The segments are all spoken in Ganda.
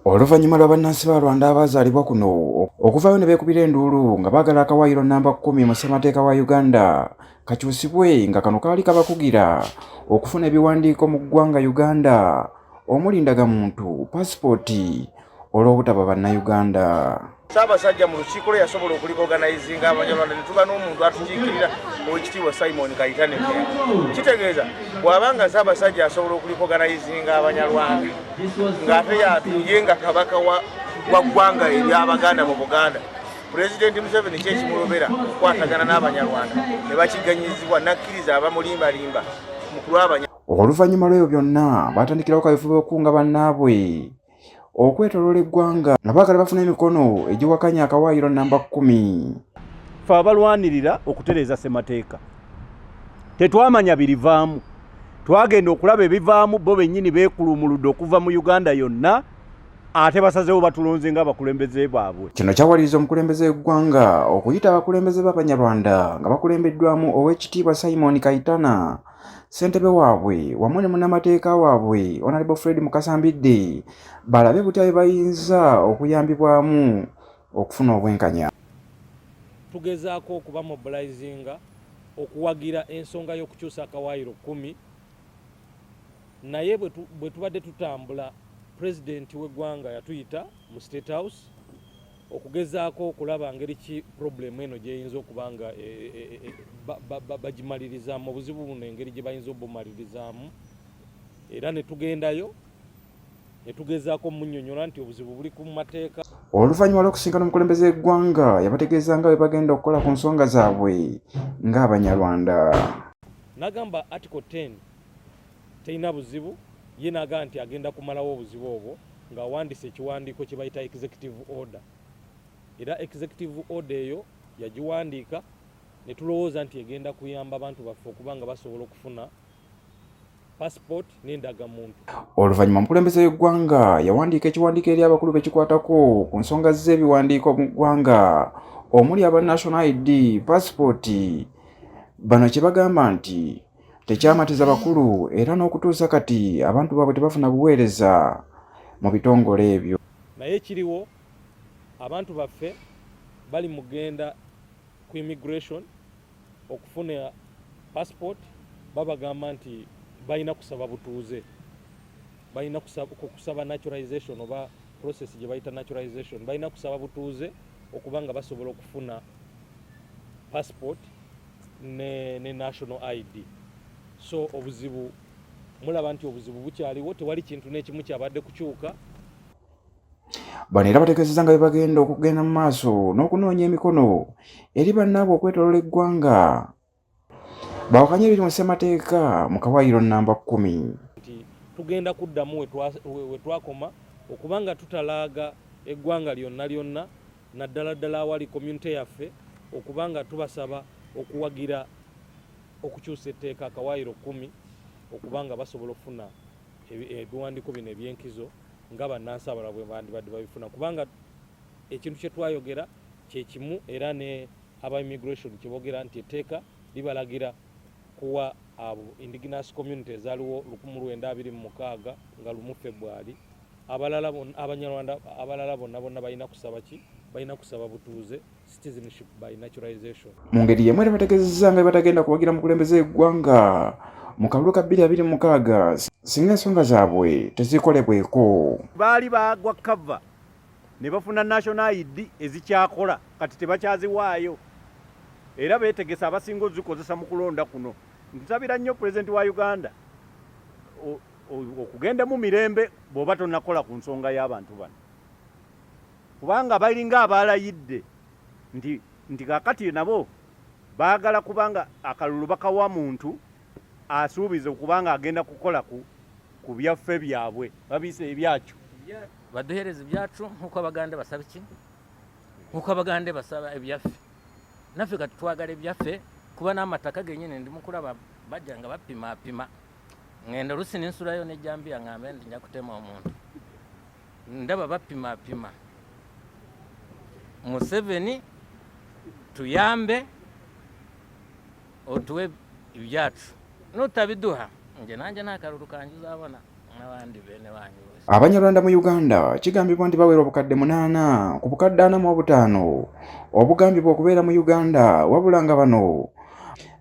Oluvannyuma lwa bannansi ba Rwanda abazaalibwa kuno okuvaayo ne beekubira enduulu nga baagala akawaayiro namba 10 mu ssemateeka wa Uganda kakyusibwe nga kano kaali kabakugira okufuna ebiwandiiko mu ggwanga Uganda omuli ndagamuntu paasipooti olw'obutaba bannayuganda. Ssaabasajja mu lukiiko lwe yasobola okuliorganizinga Abanyarwanda ne tuba n'omuntu atukiikirira Oweekitiibwa Simon Kayitane. Kitegeeza bw'abanga Ssaabasajja asobola okuliorganizinga Abanyarwanda ng'ate yatuye nga kabaka wa ggwanga ery'Abaganda mu Buganda, Pulezidenti Museveni kyekimulobera okukwatagana n'Abanyarwanda ne bakiganyizibwa nakkiriza abamulimbalimba mu kulw'Abanyarwanda. Oluvannyuma lw'ebyo byonna baatandikirawo kaweefube okunga bannaabwe okwetoloola eggwanga nga baagala bafuna emikono egiwakanya akawaayiro namba 10. Ffe abalwanirira okutereeza ssemateeka tetwamanya birivaamu, twagenda okulaba ebivaamu bo bennyini beekulumuludde okuva mu Uganda yonna, ate basazeewo batulonze nga abakulembeze baabwe. Kino kyawaliriza omukulembeze w'eggwanga okuyita abakulembeze b'Abanyarwanda nga bakulembeddwamu Oweekitiibwa Simon Kayitana, ssentebe waabwe wamu ne munnamateeka waabwe Honorable Fred Mukasambidde balabe butya bwe bayinza okuyambibwamu okufuna obwenkanya. Tugezaako okuba mobilizinga okuwagira ensonga y'okukyusa akawaayiro 10, naye bwe tubadde tutambula pulezidenti w'eggwanga yatuyita mu State House okugezaako okulaba ngeri ki problemu eno gyeyinza okuba nga bagimalirizamu, obuzibu buno engeri gye bayinza obumalirizamu, era ne tugendayo ne tugezaako omunnyonnyola nti obuzibu buli ku mateeka. Oluvannyuma lw'okusinkana omukulembeze w'eggwanga yabategeeza nga bwe bagenda okukola ku nsonga zaabwe ng'Abanyarwanda. N'agamba Article 10 terina buzibu, ye n'agamba nti agenda kumalawo obuzibu obwo ng'awandiisa ekiwandiiko kye bayita executive order. Era executive order eyo yagiwandiika ne tulowooza nti egenda kuyamba abantu baffe okuba nga basobola okufuna passport n'endagamuntu. Oluvannyuma omukulembeze w'eggwanga yawandiika ekiwandiiko eri abakulu bekikwatako ku nsonga z'ebiwandiiko mu ggwanga omuli aba National ID, passport. Bano kye bagamba nti tekyamatiza bakulu era n'okutuusa kati abantu baabwe tebafuna buweereza mu bitongole ebyo. Naye kiriwo abantu baffe bali mugenda ku immigration okufuna passport, babagamba nti balina kusaba butuuze, balina kusaba naturalization oba process gye bayita naturalization, balina kusaba butuuze okuba nga basobola okufuna passport ne national ID. So obuzibu mulaba nti obuzibu bukyaliwo, tewali kintu n'ekimu kyabadde kukyuka. Bano era bategeezezza nga bwe bagenda okugenda mu maaso n'okunoonya emikono eri bannaabwe okwetoloola eggwanga bawakanye ebiri mu ssemateeka mu kawaayiro namba 10. Nti tugenda kuddamu we twakoma okuba nga tutalaaga eggwanga lyonna naddala ddala awali community yaffe, okuba nga tubasaba okuwagira okukyusa etteeka akawaayiro 10 okuba nga basobola okufuna ebiwandiiko bino eby'enkizo nga bannansi abalala bwe bandibadde babifuna, kubanga ekintu kye twayogera kye kimu era ne aba immigration kye boogera nti etteeka libalagira kuwa abo indigenous community ezaaliwo 1926 nga 1 February Abanyarwanda abalala bonna balina kusaba ki? Balina kusaba butuuze, citizenship by naturalization. Mu ngeri y'emu era bategeezezza nga batagenda kuwagira mukulembeze w'eggwanga mu kalulu ka 2026 singa ensonga zaabwe tezikolebweko. Baali bagwa kava ne bafuna national ID ezikyakola kati tebakyaziwaayo, era beetegesa abasinga ozikozesa mu kulonda kuno. Nsabira nnyo pulezidenti wa Uganda okugenda mu mirembe bw'oba tonnakola ku nsonga y'abantu bano, kubanga balinga abaalayidde nti kakati nabo baagala kubanga akalulu bakawa muntu asuubiza okubanga agenda kukola ku byaffe byabwe, babise ebyakyo baduhereza ibyacu nk'uko Abaganda basaba iki, nk'uko Abaganda basaba ebyaffe. Naffe kati twagala ebyaffe kuba n'amataka gennyini ndi mukulaba bajja nga bapima ngenda olusi nensulayo nejjambiya ngambe ndi nja kutema omuntu, ndaba bapima Museveni tuyambe otuwe ibyacu, notabiduha nje nanje n'akalulu kanjuza abona n'abandi bene banyu bose. Abanyarwanda mu Uganda kigambibwa nti bawera obukadde 8 ku bukadde 45 obugambibwa okubeera mu Uganda, wabula nga bano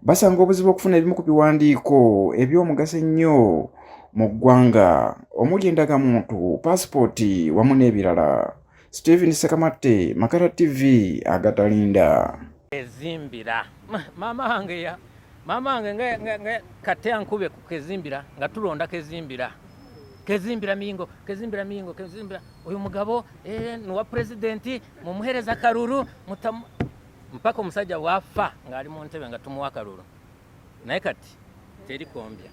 basanga obuzibu okufuna ebimu ku biwandiiko eby'omugaso ennyo mu ggwanga omuli endagamuntu, paasipooti wamu n'ebirala. Stephen Sekamatte, Makara TV, Agatalinda. Kezimbira mama wange nga kate ankube ku kezimbira nga tulonda kezimbira mingo uyu mugabo nuwa presidenti mumuhereza karuru mpaka omusajja wafa nga ali mu ntebe nga tumuwa karuru naye kati teri kombya